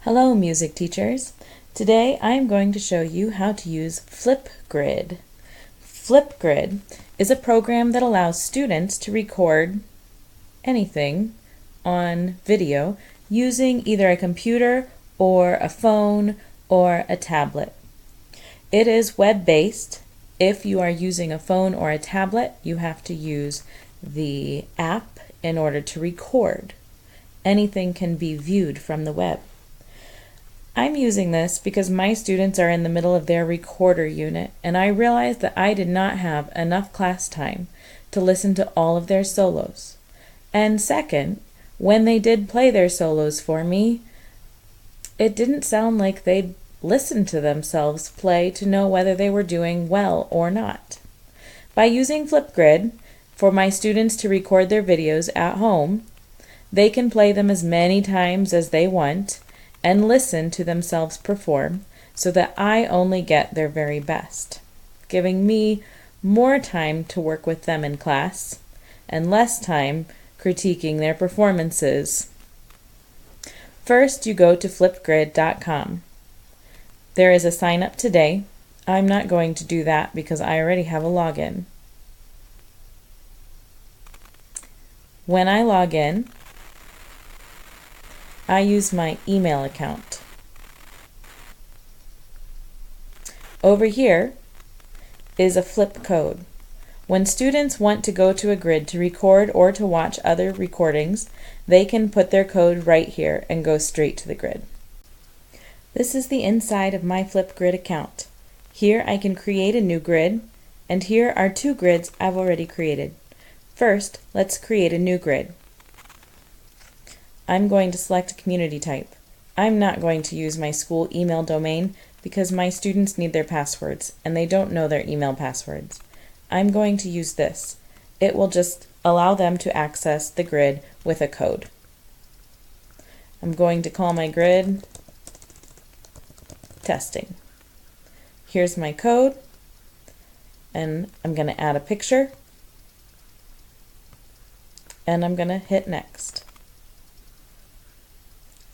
Hello, music teachers. Today I am going to show you how to use Flipgrid. Flipgrid is a program that allows students to record anything on video using either a computer or a phone or a tablet. It is web-based. If you are using a phone or a tablet, you have to use the app in order to record. Anything can be viewed from the web. I'm using this because my students are in the middle of their recorder unit, and I realized that I did not have enough class time to listen to all of their solos. And second, when they did play their solos for me, it didn't sound like they'd listened to themselves play to know whether they were doing well or not. By using Flipgrid for my students to record their videos at home, they can play them as many times as they want and listen to themselves perform so that I only get their very best, giving me more time to work with them in class and less time critiquing their performances. First, you go to flipgrid.com. There is a sign up today. I'm not going to do that because I already have a login. When I log in, I use my email account. Over here is a flip code. When students want to go to a grid to record or to watch other recordings, they can put their code right here and go straight to the grid. This is the inside of my Flipgrid account. Here I can create a new grid, and here are two grids I've already created. First, let's create a new grid. I'm going to select a community type. I'm not going to use my school email domain because my students need their passwords and they don't know their email passwords. I'm going to use this. It will just allow them to access the grid with a code. I'm going to call my grid testing. Here's my code, and I'm going to add a picture, and I'm going to hit next.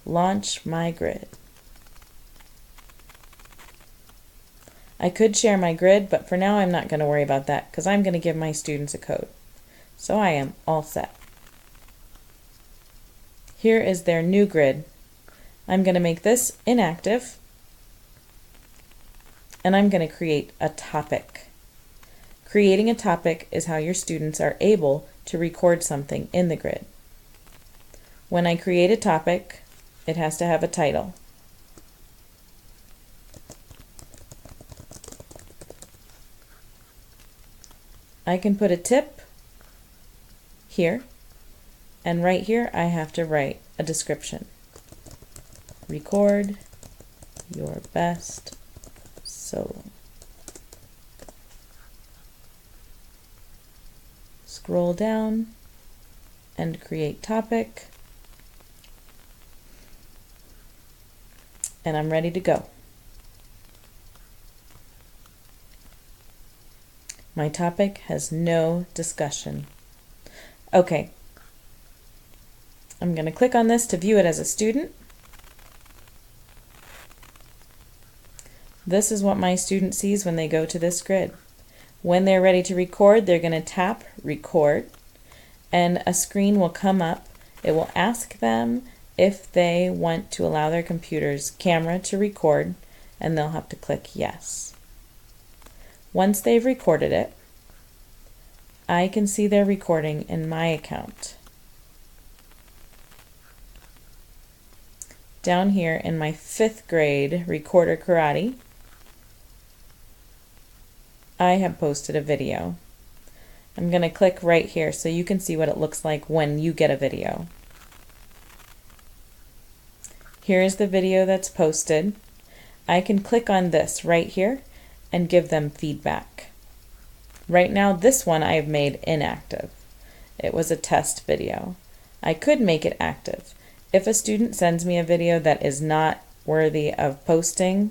Launch my grid. I could share my grid, but for now I'm not going to worry about that because I'm going to give my students a code. So I am all set. Here is their new grid. I'm going to make this inactive, and I'm going to create a topic. Creating a topic is how your students are able to record something in the grid. When I create a topic, it has to have a title. I can put a tip here, and right here I have to write a description. Record your best solo. Scroll down and create topic. And I'm ready to go. My topic has no discussion. Okay. I'm going to click on this to view it as a student. This is what my student sees when they go to this grid. When they're ready to record, they're going to tap record, and a screen will come up. It will ask them if they want to allow their computer's camera to record, and they'll have to click yes. Once they've recorded it, I can see their recording in my account. Down here in my 5th grade Recorder Karate, I have posted a video. I'm going to click right here so you can see what it looks like when you get a video. Here is the video that's posted. I can click on this right here and give them feedback. Right now, this one I have made inactive. It was a test video. I could make it active. If a student sends me a video that is not worthy of posting,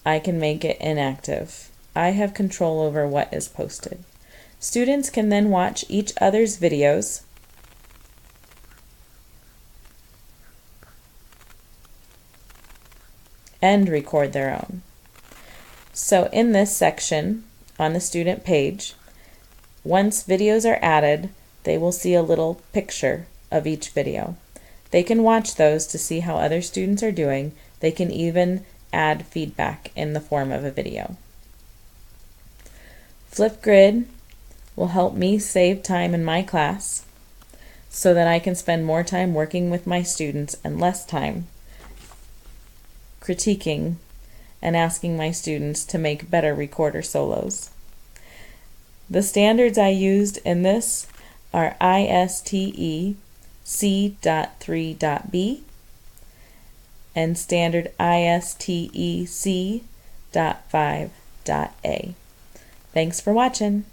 I can make it inactive. I have control over what is posted. Students can then watch each other's videos and record their own. So in this section on the student page, once videos are added, they will see a little picture of each video. They can watch those to see how other students are doing. They can even add feedback in the form of a video. Flipgrid will help me save time in my class so that I can spend more time working with my students and less time critiquing and asking my students to make better recorder solos. The standards I used in this are ISTE C.3.B and standard ISTE C.5.A. Thanks for watching.